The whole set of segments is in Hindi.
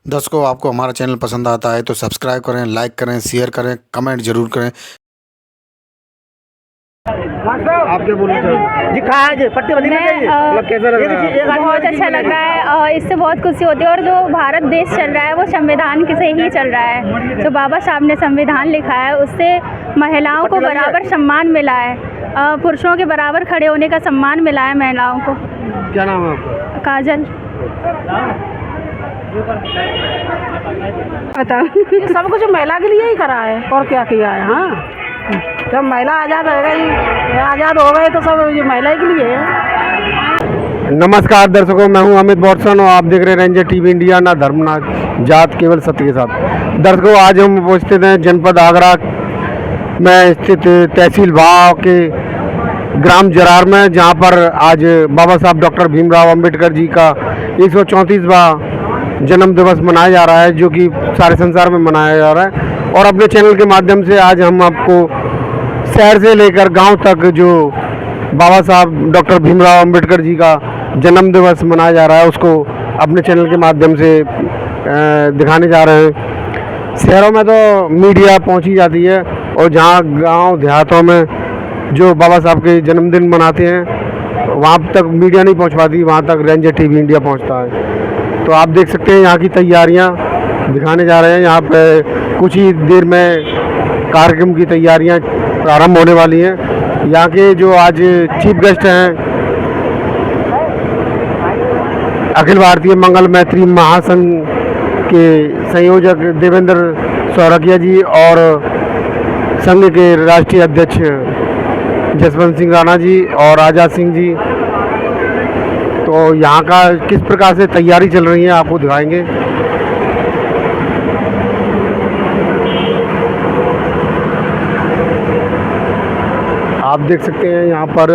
दर्शकों, आपको हमारा चैनल पसंद आता है तो सब्सक्राइब करें, लाइक करें, शेयर करें, कमेंट जरूर करें। आप क्या बोलना चाहेंगे? जी कहाँ है जी पट्टी बंदी नहीं चाहिए मतलब कैसा लग रहा है? बहुत अच्छा लग रहा है और इससे बहुत खुशी होती है। और जो भारत देश चल रहा है वो संविधान से ही चल रहा है। जो बाबा साहब ने संविधान लिखा है उससे महिलाओं को बराबर सम्मान मिला है, पुरुषों के बराबर खड़े होने का सम्मान मिला है महिलाओं को। क्या नाम है आपका? काजल। बताओ सब कुछ महिला के लिए ही करा है और क्या किया है। हाँ जब महिला आज़ाद हो गई, आज़ाद हो गए तो सब ये महिला के लिए है। नमस्कार दर्शकों, मैं हूं अमित बॉर्सन और आप देख रहे हैं रेंजर टीवी इंडिया। ना धर्म ना जात, केवल सत्य के साथ। दर्शकों, आज हम उपस्थित हैं जनपद आगरा में स्थित तहसील भाव के ग्राम जरार में, जहां पर आज बाबा साहब डॉक्टर भीमराव अंबेडकर जी का 134वां जन्म दिवस मनाया जा रहा है, जो कि सारे संसार में मनाया जा रहा है। और अपने चैनल के माध्यम से आज हम आपको शहर से लेकर गांव तक जो बाबा साहब डॉक्टर भीमराव अंबेडकर जी का जन्म दिवस मनाया जा रहा है उसको अपने चैनल के माध्यम से दिखाने जा रहे हैं। शहरों में तो मीडिया पहुंची जाती है और जहां गांव देहातों में जो बाबा साहब के जन्मदिन मनाते हैं वहां तक मीडिया नहीं पहुंच पाती, वहां तक रेंजर टीवी इंडिया पहुंचता है। तो आप देख सकते हैं यहाँ की तैयारियाँ दिखाने जा रहे हैं। यहाँ पे कुछ ही देर में कार्यक्रम की तैयारियाँ प्रारंभ होने वाली हैं। यहाँ के जो आज चीफ गेस्ट हैं, अखिल भारतीय मंगल मैत्री महासंघ के संयोजक देवेंद्र सौरकिया जी और संघ के राष्ट्रीय अध्यक्ष जसवंत सिंह राणा जी और आज़ाद सिंह जी। तो यहाँ का किस प्रकार से तैयारी चल रही है आपको दिखाएंगे। आप देख सकते हैं यहाँ पर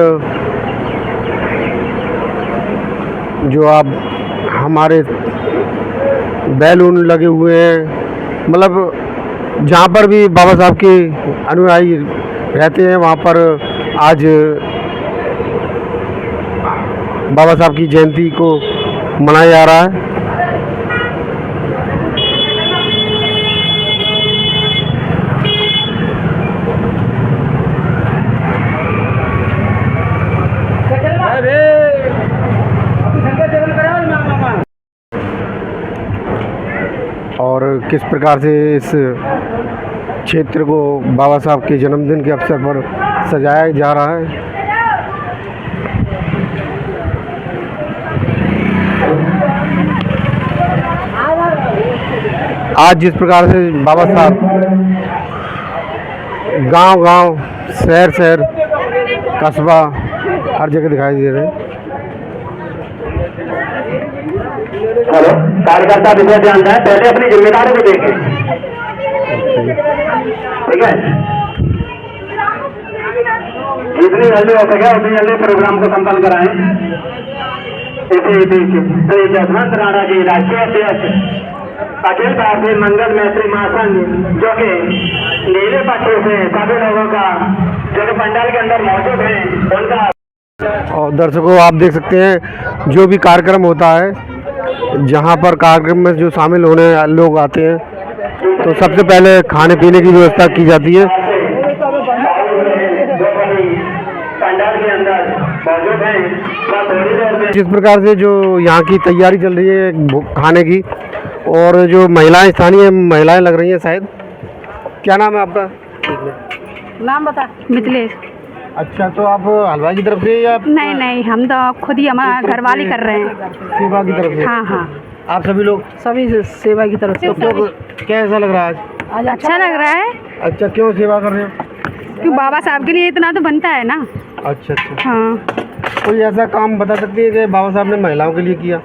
जो आप हमारे बैलून लगे हुए हैं, मतलब जहाँ पर भी बाबा साहब के अनुयायी रहते हैं वहाँ पर आज बाबा साहब की जयंती को मनाया जा रहा है। और किस प्रकार से इस क्षेत्र को बाबा साहब के जन्मदिन के अवसर पर सजाया जा रहा है। आज जिस प्रकार से बाबा साहब गांव-गांव, शहर कस्बा हर जगह दिखाई दे रहे हैं। हेलो, कार्यकर्ता विषय जानता है, पहले अपनी जिम्मेदारी को देखें, ठीक है। जितनी जल्दी हो सके उतनी जल्दी प्रोग्राम को संपन्न कराएं। इसी बीच श्री जसवंत राणा जी राष्ट्रीय अध्यक्ष अखिल भारतीय मंगल मैत्री महासंघ, जो कि नीले पट्टे से सभी लोगों का जो पंडाल के अंदर मौजूद है उनका। और दर्शकों, आप देख सकते हैं जो भी कार्यक्रम होता है, जहां पर कार्यक्रम में जो शामिल होने लोग आते हैं तो सबसे पहले खाने पीने की व्यवस्था की जाती है। जिस प्रकार से जो यहाँ की तैयारी चल रही है खाने की, और जो महिलाएं, स्थानीय महिलाएं लग रही हैं शायद। क्या नाम है आपका? नाम बता। मिथिलेश। अच्छा, तो आप हलवाई की तरफ से या? नहीं, हम तो खुद ही हमारा घर वाले कर रहे हैं। सेवा की तरफ से? हाँ। आप सभी लोग सभी सेवा की तरफ से। तो कैसा लग रहा है आज? अच्छा लग रहा है। अच्छा, क्यों सेवा कर रहे हो? क्यों, बाबा साहब के लिए इतना तो बनता है ना। अच्छा। हाँ। कोई ऐसा काम बता सकती है कि बाबा साहब ने महिलाओं के लिए किया?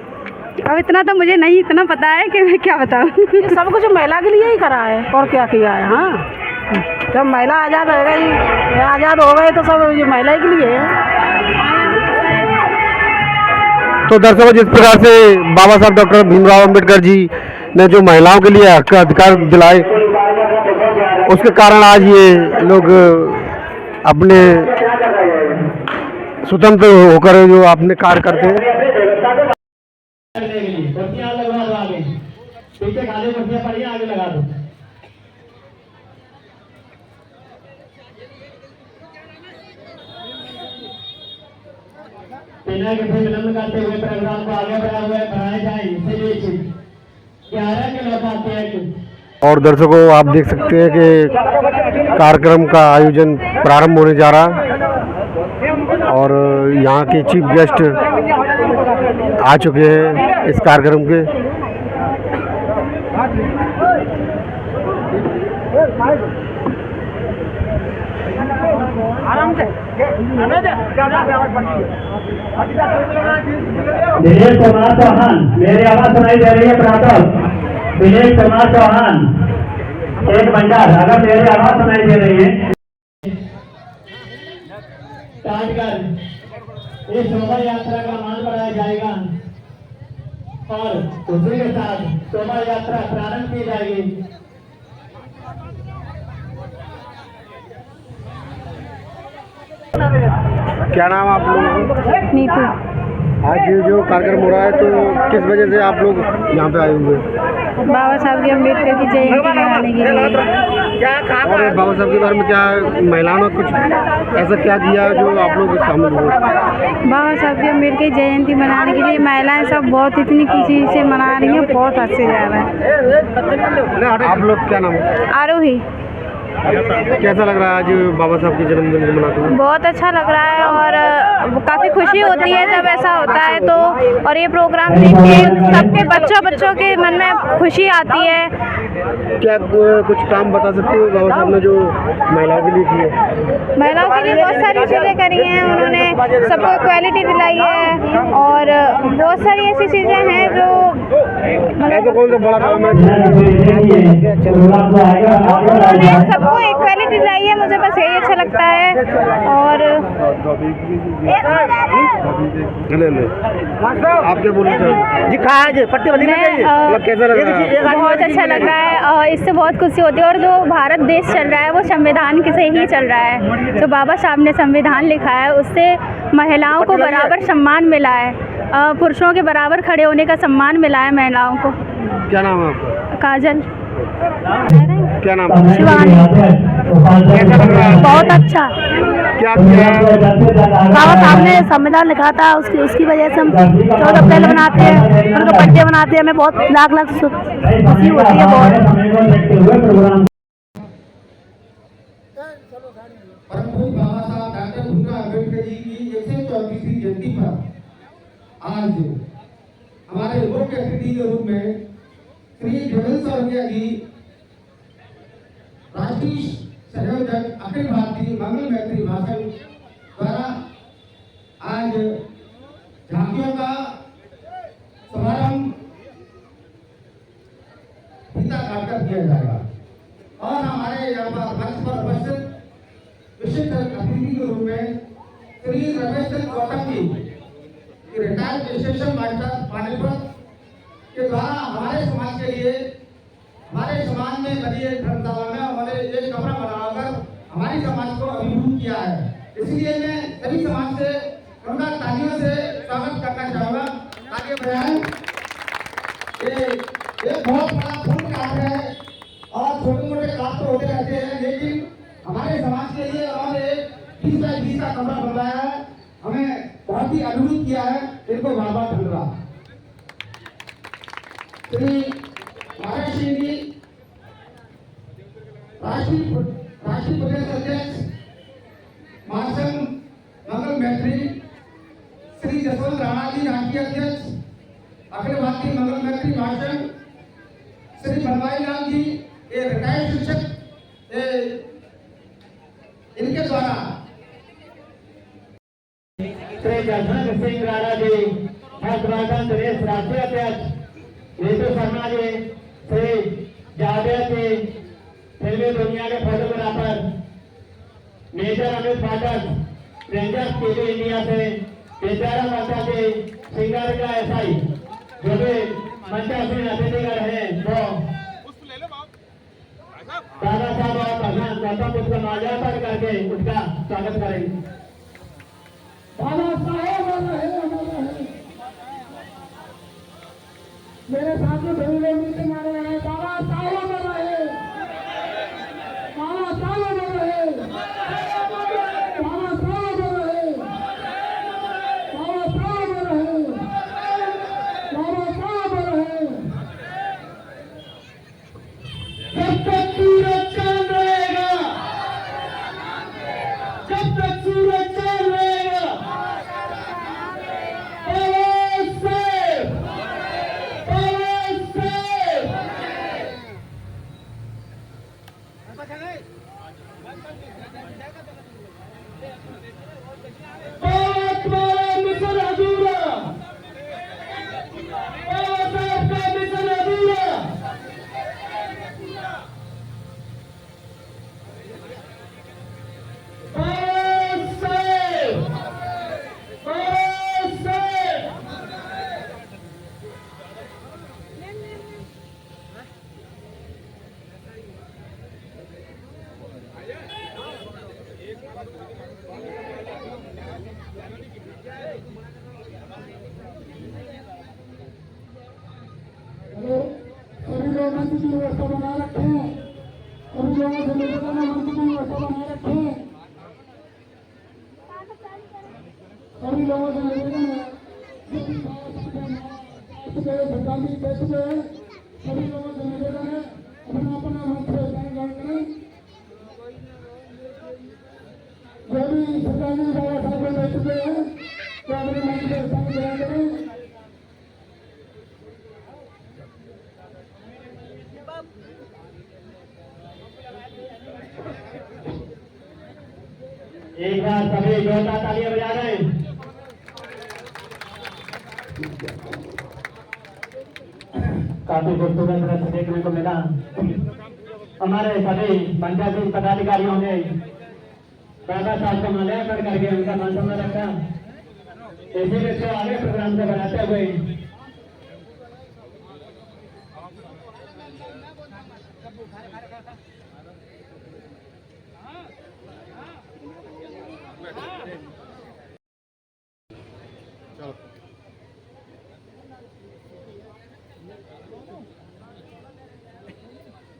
अब इतना तो मुझे नहीं इतना पता है कि मैं क्या बताऊँ। सब कुछ महिला के लिए ही करा है और क्या किया है। हाँ जब महिला आज़ाद हो गई, आज़ाद हो गए तो सब ये महिला के लिए है। तो दर्शकों, जिस प्रकार से बाबा साहब डॉक्टर भीमराव अंबेडकर जी ने जो महिलाओं के लिए हक अधिकार दिलाए, उसके कारण आज ये लोग अपने स्वतंत्र होकर जो अपने कार्य करते हैं। पीछे खाली कुर्सियां पड़ी हैं, आगे लगा दो। बिना किसी विलंब करते हुए प्रोग्राम को आगे बढ़ाए जाए, इसीलिए 11 के लोग आते हैं। और दर्शकों आप देख सकते हैं कि कार्यक्रम का आयोजन प्रारंभ होने जा रहा है और यहाँ के चीफ गेस्ट आ चुके हैं इस कार्यक्रम के। दिनेश कुमार चौहान, मेरी आवाज सुनाई दे रही है प्रातः? दिनेश कुमार चौहान, एक भंडार, अगर मेरी आवाज सुनाई दे रही है इस शोभा यात्रा का मान बढ़ाया जाएगा और उसी के साथ शोभा यात्रा प्रारंभ की जाएगी। क्या नाम आप लोगों का? नीतू। आज जो कार्यक्रम हो रहा है तो किस वजह से आप लोग यहाँ पे आए हुए हैं? बाबा साहब की अम्बेडकर की जयंती मनाने के लिए। और बाबा साहब के बारे में क्या महिलाओं ने कुछ ऐसा क्या किया जो आप लोग शामिल हुए? बाबा साहब की अम्बेडकर की जयंती मनाने के लिए महिलाएं सब बहुत इतनी खुशी से मना रही हैं, बहुत अच्छे जा रहा है। आप लोग क्या नाम है? आरोही। कैसा लग रहा है आज बाबा साहब के जन्मदिन को मनाते हुए? बहुत अच्छा लग रहा है और काफ़ी खुशी होती है जब ऐसा होता है तो। और ये प्रोग्राम देख के सबके बच्चों के मन में खुशी आती है। क्या कुछ काम बता सकते हो बाबा साहब ने जो महिलाओं के लिए किए? महिलाओं के लिए बहुत सारी चीज़ें करी हैं उन्होंने, सबको इक्वालिटी दिलाई है और बहुत सारी ऐसी चीज़ें हैं जो ऐसा कौन सा बड़ा काम है? उन्होंने सबको इक्वालिटी दिलाई है, मुझे बस यही अच्छा लगता है। और आप क्या बोलना चाहेंगे? जी कहाँ है पट्टी बंदी कैसा लग रहा है? बहुत अच्छा लग रहा है और इससे बहुत खुशी होती है। और जो भारत देश चल रहा है वो संविधान से ही चल रहा है। जो बाबा साहब ने संविधान लिखा है उससे महिलाओं को बराबर सम्मान मिला है, पुरुषों के बराबर खड़े होने का सम्मान मिला है महिलाओं को। क्या नाम है आपका? काजल। क्या नाम है? शिवानी। कैसा लग रहा है? बहुत अच्छा। क्या किया? बाबा साहब ने संविधान लिखा था, उसकी वजह से हम 14 अप्रैल मनाते हैं, उनका बर्थडे मनाते हैं। हमें बहुत लाख खुशी होती है बहुत। परम पूज्य बाबा साहब डॉक्टर भीमराव अम्बेडकर जी की 134वीं जयंती पर आज हमारे मुख्य अतिथि के रूप में श्री देवेंद्र सौरंगिया जी, राष्ट्रीय संयोजक अखिल भारतीय मंगल मैत्री भाषण द्वारा आज झांकियों का शुभारंभ फीता काटकर किया जाएगा। और हमारे यहाँ पर मंच पर उपस्थित विशिष्ट अतिथि के रूप में Shri Ramesh Chandra Gautam ji, retired station master Panipat के द्वारा हमारे समाज के लिए, हमारे समाज में बनी एक धर्मशाला में हमारे एक कमरा बनाकर हमारी समाज को अभिभूत किया है। इसलिए मैं सभी समाज से उनका तालियों से स्वागत करना चाहूँगा। आगे बढ़ाएं। ये बहुत बड़ा फूल कार्य है और छोटे मोटे काम तो होते रहते हैं, लेकिन हमारे समाज के लिए उन्होंने 20 बाई 20 का कमरा बनवाया है, हमें बहुत ही अभिभूत किया है। इनको बार बार धन्यवाद। श्री महाराज सिंह जी, राष्ट्रीय प्रदेश अध्यक्ष महासंघ मंगल मैत्री, श्री जसवंत राणा जी, राष्ट्रीय अध्यक्ष अखिल भारतीय मंगल मैत्री महासंघ, श्री बनवारी लाल जी, ये रिटायर्ड शिक्षक, इनके द्वारा श्री जसवंत सिंह राणा जी, हैदराबाद प्रदेश राष्ट्रीय अध्यक्ष, नीतू शर्मा जी, श्री जावेद जी, फिल्मी दुनिया के फोटोग्राफर, मेजर अमित पाठक, रेंजर्स टीवी इंडिया से, विद्यारा माता जी, सिंगर का एसआई, जो भी मंचासीन अतिथिगण हैं वो दादा साहब और भगवान गौतम बुद्ध को माल्यार्पण करके उनका स्वागत करेंगे। बाबा साहेब मेरे साथ में मिलते मारे मंच की व्यवस्था बनाए रखें। सभी लोगों से निवेदन है मंच की व्यवस्था बनाए रखें। सभी लोगों से निवेदन है सरकारी क्षेत्र में सभी लोगों से निवेदन है अपना अपना मंच से ग्रहण करें। जो भी सरकारी बाबा साहब में बैठ चुके हैं तो अपने मंच से ग्रहण करें। एक बार सभी जोरदार तालियां बजा रहे हैं। काफी खूबसूरत दृश्य देखने को मिला। हमारे सभी पंचायती पदाधिकारियों ने बाबा साहब को माल्यार्पण करके उनका मान सम्मान रखा। इसी से आगे प्रोग्राम को बढ़ाते हुए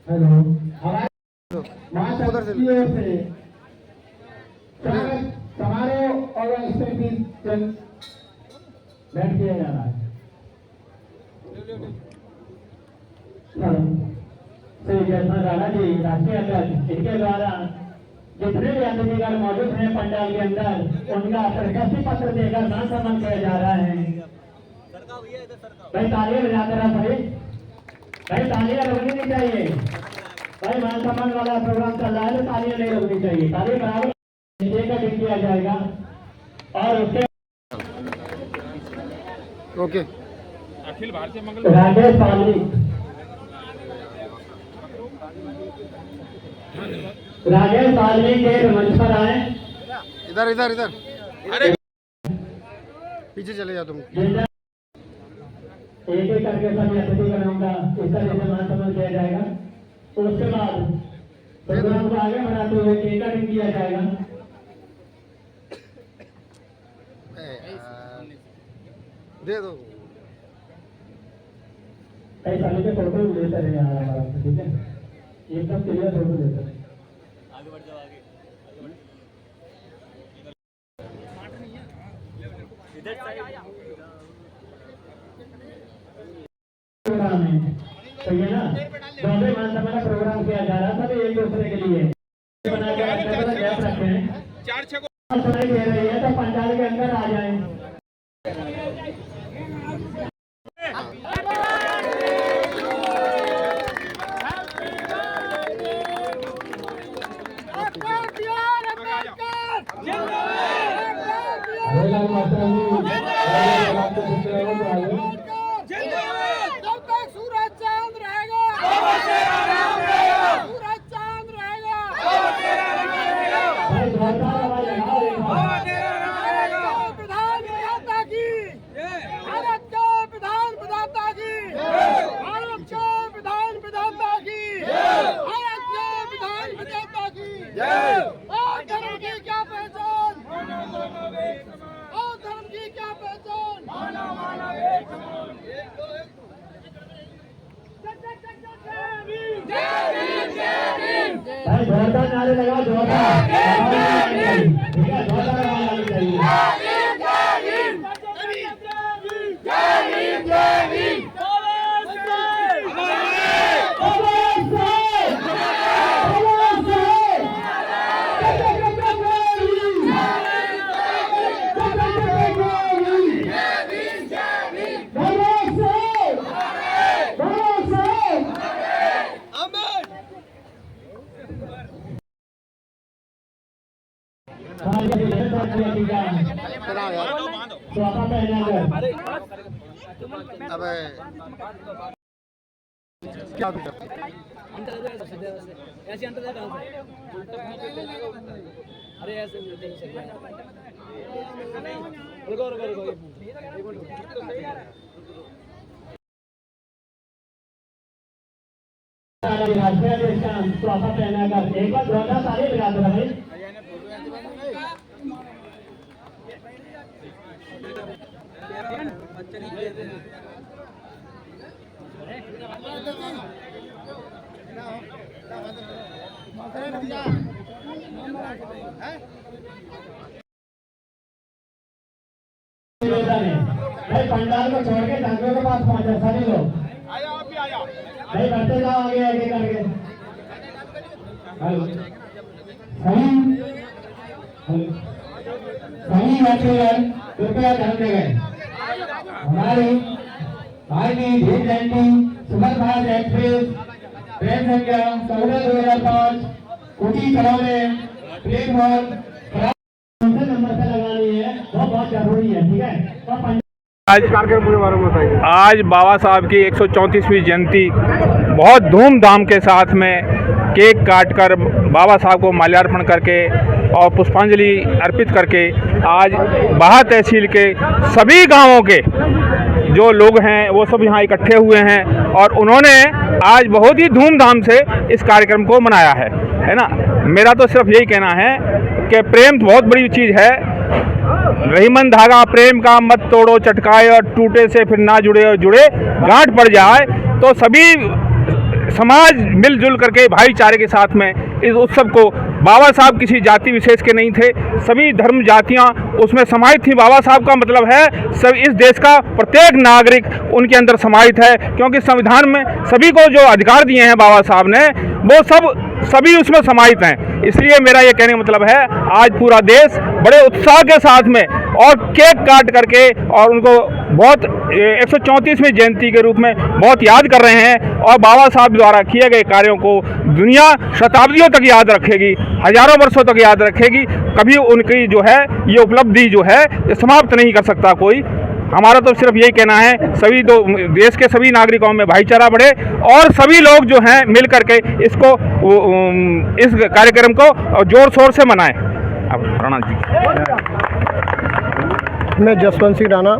हेलो हमारे मां शक्तियों से स्वागत समारोह और बैठ किया जा रहा है। श्री जयसवाल राणा जी राष्ट्रीय अध्यक्ष, इनके द्वारा जितने भी अतिथिगण मौजूद हैं पंडाल के अंदर उनका प्रशस्ति पत्र देकर मान सम्मान किया जा रहा है। भाई तालियां बजाते रहा सभी, भाई तालियां रुकनी नहीं चाहिए। भाई मान सम्मान वाला प्रोग्राम चल रहा है तो तालियां नहीं रुकनी चाहिए। तालियां बराबर देकर किया जाएगा और उसके ओके। अखिल भारतीय मंगल राजेश पाली के मंच पर आए। इधर इधर इधर अरे पीछे चले जाओ तुम। एक एक करके सभी अतिथिगणों का इस तरह से मान सम्मान किया जाएगा। तो उसके बाद प्रोग्राम को आगे बढ़ाते हुए केक कटिंग किया जाएगा। दे दो। कई सालों के फोटो लेते रहे हमारा, ठीक है, एकदम क्लियर फोटो लेते रहे। आगे बढ़ जाओ, आगे इधर प्रोग्राम है तो ये ना जो भी मान सम्मान प्रोग्राम किया जा रहा था तो एक दूसरे के लिए बना के गैप रखे हैं। 4-6 को सुनाई दे रही है तो पंडाल के अंदर आ जाए। जब तक सूरज चांद रहेगा, सूरज चांद रहेगा, प्रधान की, भारत के प्रधान प्रदाता की, भारत के प्रधान प्रदाता की, भारत के प्रधान प्रदाता की। और धर्म की क्या पहचान, और धर्म की क्या पहचान। भाई जोरदार नारे लगाओ, जोरदार ठीक है, जोरदार आवाज आनी चाहिए। अबे क्या अरे ऐसे रुको रुको रुको राष्ट्रीय देश का चौथा पहना कर एक बार जोरदार ताली बजा दो भाई। भाई पंडाल को छोड़ के टंकियों के पास पहुंचे सभी लोग। भाई बढ़ते जाओ आगे आगे करके। सही यात्रीगण कृपया ध्यान दें। हमारी भारतीय धीर जयंती सुपर फास्ट एक्सप्रेस ट्रेन संख्या 14/2005 कुटी कलौने प्लेटफॉर्म नंबर से लगानी है, वो बहुत जरूरी है। ठीक है, तो आज बाबा साहब की 134वीं जयंती बहुत धूमधाम के साथ में केक काटकर बाबा साहब को माल्यार्पण करके और पुष्पांजलि अर्पित करके आज बाहा तहसील के सभी गांवों के जो लोग हैं वो सब यहाँ इकट्ठे हुए हैं और उन्होंने आज बहुत ही धूमधाम से इस कार्यक्रम को मनाया है ना। मेरा तो सिर्फ यही कहना है कि प्रेम बहुत बड़ी चीज़ है। रहीमन धागा प्रेम का मत तोड़ो चटकाए और टूटे से फिर ना जुड़े और जुड़े गांठ पड़ जाए। तो सभी समाज मिलजुल करके भाईचारे के साथ में इस उत्सव को, बाबा साहब किसी जाति विशेष के नहीं थे, सभी धर्म जातियां उसमें समाहित थी। बाबा साहब का मतलब है सब इस देश का प्रत्येक नागरिक उनके अंदर समाहित है, क्योंकि संविधान में सभी को जो अधिकार दिए हैं बाबा साहब ने वो सभी उसमें समाहित हैं। इसलिए मेरा ये कहने का मतलब है आज पूरा देश बड़े उत्साह के साथ में और केक काट करके और उनको बहुत 134वीं जयंती के रूप में बहुत याद कर रहे हैं और बाबा साहब द्वारा किए गए कार्यों को दुनिया शताब्दियों तक याद रखेगी, हजारों वर्षों तक याद रखेगी। कभी उनकी जो है ये उपलब्धि जो है ये समाप्त नहीं कर सकता कोई। हमारा तो सिर्फ यही कहना है सभी देश के सभी नागरिकों में भाईचारा बढ़े और सभी लोग जो हैं मिल करके इस कार्यक्रम को जोर शोर से मनाएं। अब राणा जी। मैं जसवंत सिंह राणा,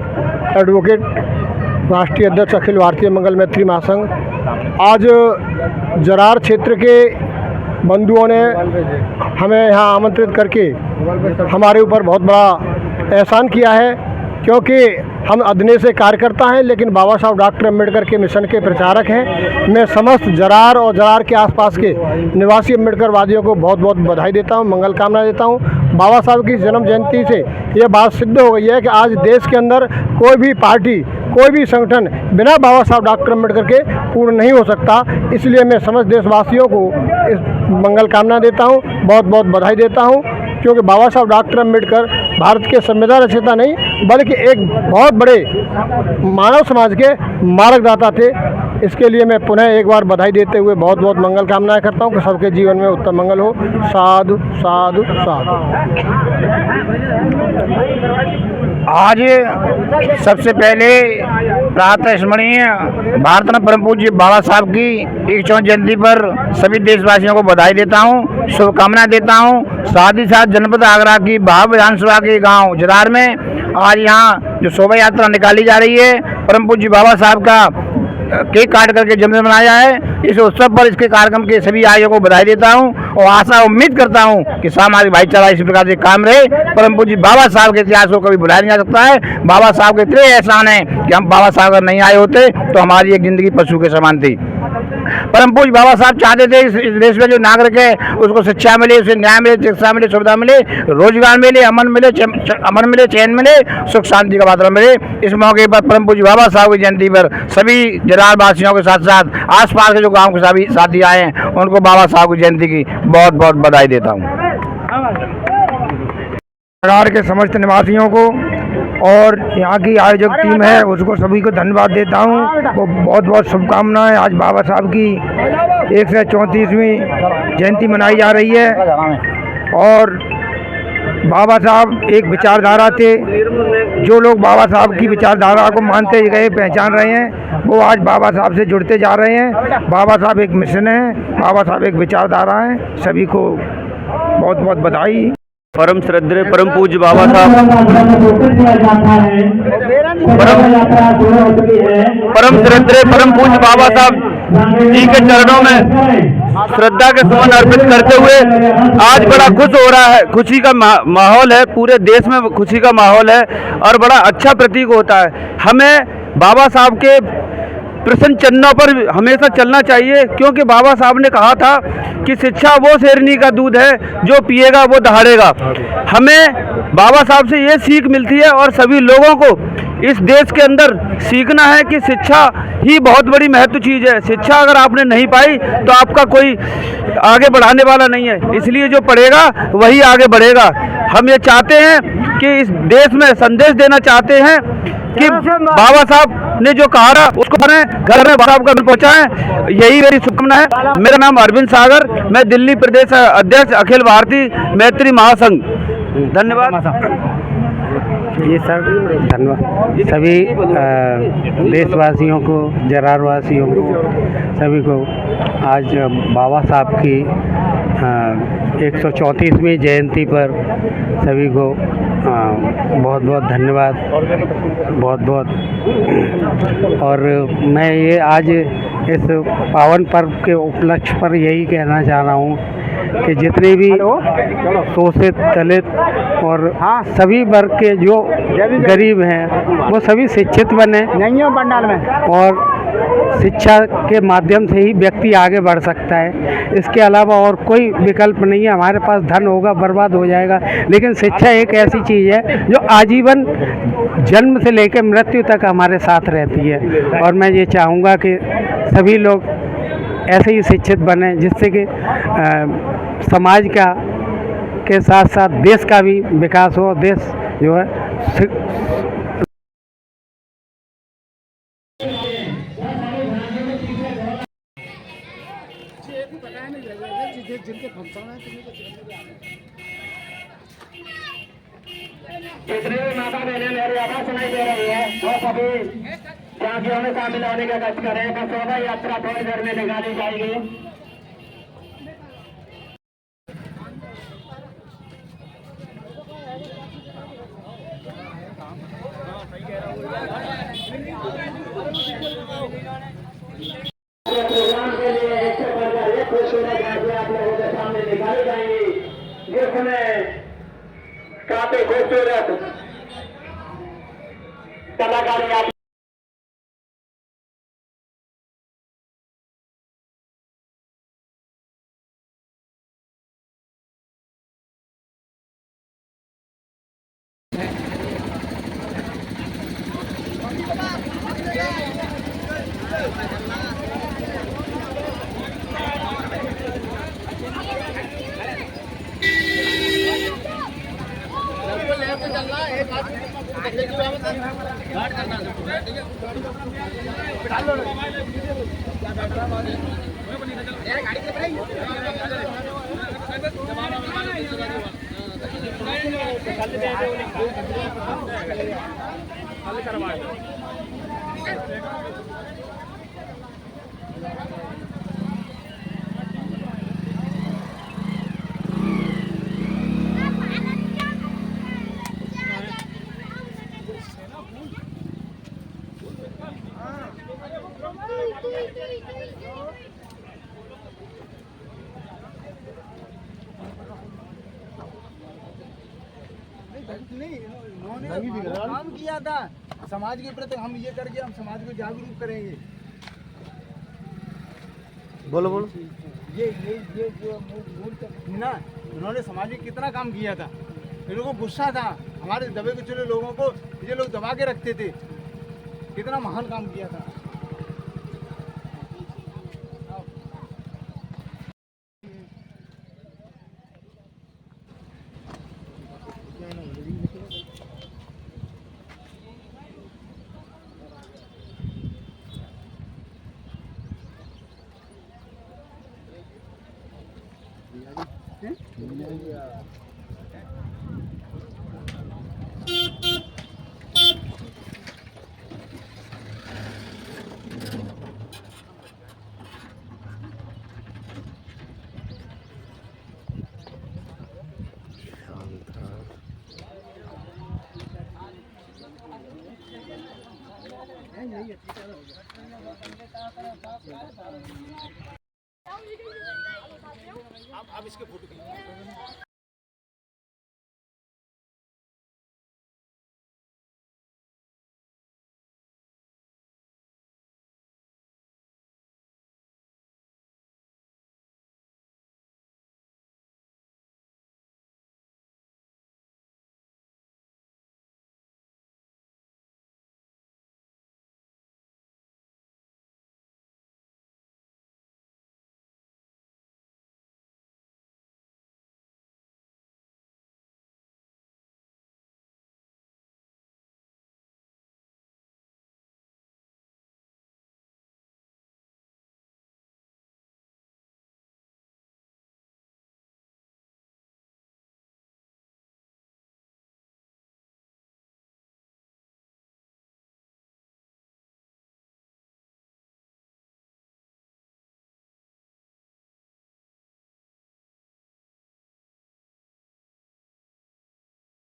एडवोकेट, राष्ट्रीय अध्यक्ष अखिल भारतीय मंगल मैत्री महासंघ। आज जरार क्षेत्र के बंधुओं ने हमें यहाँ आमंत्रित करके हमारे ऊपर बहुत बड़ा एहसान किया है, क्योंकि हम अदने से कार्यकर्ता हैं लेकिन बाबा साहब डॉक्टर अम्बेडकर के मिशन के प्रचारक हैं। मैं समस्त जरार और जरार के आसपास के निवासी अम्बेडकरवादियों को बहुत बहुत बधाई देता हूं, मंगल कामना देता हूं। बाबा साहब की जन्म जयंती से ये बात सिद्ध हो गई है कि आज देश के अंदर कोई भी पार्टी, कोई भी संगठन बिना बाबा साहब डॉक्टर अम्बेडकर के पूर्ण नहीं हो सकता। इसलिए मैं समस्त देशवासियों को इस मंगल कामना देता हूँ, बहुत बहुत बधाई देता हूँ, क्योंकि बाबा साहब डॉक्टर अम्बेडकर भारत के संविधान रचयिता नहीं बल्कि एक बहुत बड़े मानव समाज के मार्गदाता थे। इसके लिए मैं पुनः एक बार बधाई देते हुए बहुत बहुत मंगल कामनाएं करता हूं कि सबके जीवन में उत्तम मंगल हो। साधु साधु साधु। आज सबसे पहले प्रातः स्मरणीय भारत रत्न परम पूज्य बाबा साहब की 134वीं जयंती पर सभी देशवासियों को बधाई देता हूं, शुभकामनाएं देता हूं। साथ ही साथ जनपद आगरा की बाहा विधानसभा के गांव जरार में आज यहाँ जो शोभा यात्रा निकाली जा रही है, परम पूज्य बाबा साहब का केक काट करके जन्मदिन मनाया है। इस उत्सव पर इसके कार्यक्रम के सभी आयोजकों को बधाई देता हूं और आशा उम्मीद करता हूं कि सामाजिक भाईचारा इसी प्रकार से काम रहे। परम पूज्य बाबा साहब के इतिहास को कभी भुलाया नहीं जा सकता है। बाबा साहब के इतने एहसान है कि हम बाबा साहब अगर नहीं आए होते तो हमारी एक जिंदगी पशु के समान थी। परम पूज्य बाबा साहब चाहते थे इस देश में जो नागरिक है उसको शिक्षा मिले, उसे न्याय मिले, चिकित्सा मिले, सुविधा मिले, रोजगार मिले, अमन मिले, चैन मिले, सुख शांति का वातावरण मिले। इस मौके पर परम पूज्य बाबा साहब की जयंती पर सभी जरार वासियों के साथ साथ आसपास के जो गांव के सभी साथी आए हैं उनको बाबा साहब की जयंती की बहुत बहुत बधाई देता हूँ। जरार के समस्त निवासियों को और यहाँ की आयोजक टीम है उसको सभी को धन्यवाद देता हूँ। वो बहुत बहुत शुभकामनाएं। आज बाबा साहब की 134वीं जयंती मनाई जा रही है और बाबा साहब एक विचारधारा थे। जो लोग बाबा साहब की विचारधारा को मानते गए, पहचान रहे हैं, वो आज बाबा साहब से जुड़ते जा रहे हैं। बाबा साहब एक मिशन है, बाबा साहब एक विचारधारा है। सभी को बहुत बहुत बधाई। परम श्रद्धेय परम पूज्य बाबा साहब, परम श्रद्धेय परम पूज्य बाबा साहब जी के चरणों में श्रद्धा के सुमन अर्पित करते हुए आज बड़ा खुश हो रहा है। खुशी का माहौल है, पूरे देश में खुशी का माहौल है और बड़ा अच्छा प्रतीक होता है। हमें बाबा साहब के प्रश्न चिन्हों पर हमेशा चलना चाहिए, क्योंकि बाबा साहब ने कहा था कि शिक्षा वो शेरनी का दूध है, जो पिएगा वो दहाड़ेगा। हमें बाबा साहब से ये सीख मिलती है और सभी लोगों को इस देश के अंदर सीखना है कि शिक्षा ही बहुत बड़ी महत्व चीज़ है। शिक्षा अगर आपने नहीं पाई तो आपका कोई आगे बढ़ाने वाला नहीं है, इसलिए जो पढ़ेगा वही आगे बढ़ेगा। हम ये चाहते हैं कि इस देश में संदेश देना चाहते हैं कि बाबा साहब ने जो कहा था उसको घर में बाबा साहब का पहुँचाएं, यही मेरी शुभकामना है। मेरा नाम अरविंद सागर, मैं दिल्ली प्रदेश अध्यक्ष अखिल भारतीय मैत्री महासंघ। धन्यवाद। जी सर, धन्यवाद। सभी देशवासियों को, जरारवासियों को, सभी को आज बाबा साहब की 134वीं जयंती पर सभी को बहुत बहुत धन्यवाद, बहुत बहुत। और मैं ये आज इस पावन पर्व के उपलक्ष्य पर यही कहना चाह रहा हूँ कि जितने भी शोषित, दलित और सभी वर्ग के जो गरीब हैं वो सभी शिक्षित बने पंडाल में, और शिक्षा के माध्यम से ही व्यक्ति आगे बढ़ सकता है। इसके अलावा और कोई विकल्प नहीं है। हमारे पास धन होगा बर्बाद हो जाएगा, लेकिन शिक्षा एक ऐसी चीज़ है जो आजीवन जन्म से लेकर मृत्यु तक हमारे साथ रहती है। और मैं ये चाहूँगा कि सभी लोग ऐसे ही शिक्षित बने, जिससे कि समाज का के साथ साथ देश का भी विकास हो। देश जो है जितने भी माता बहने मेरी आवाज सुनाई दे रही है वो सभी झांकियों में शामिल होने का कष्ट करें। तो शोभा यात्रा थोड़ी देर में निकाली जाएगी। प्रोग्राम के लिए 101 खूबसूरत झांकियां आप लोगों के सामने निकाली जाएंगी, जिसमें काफी खूबसूरत कलाकारी आप काम किया था समाज के प्रति। हम ये करके हम समाज को जागरूक करेंगे। बोलो बोलो। ये जो मूर्त थी ना, उन्होंने समाज में कितना काम किया था। इन लोगों को गुस्सा था, हमारे दबे कुचले लोगों को ये लोग दबा के रखते थे। कितना महान काम किया था। आप इसके फोटो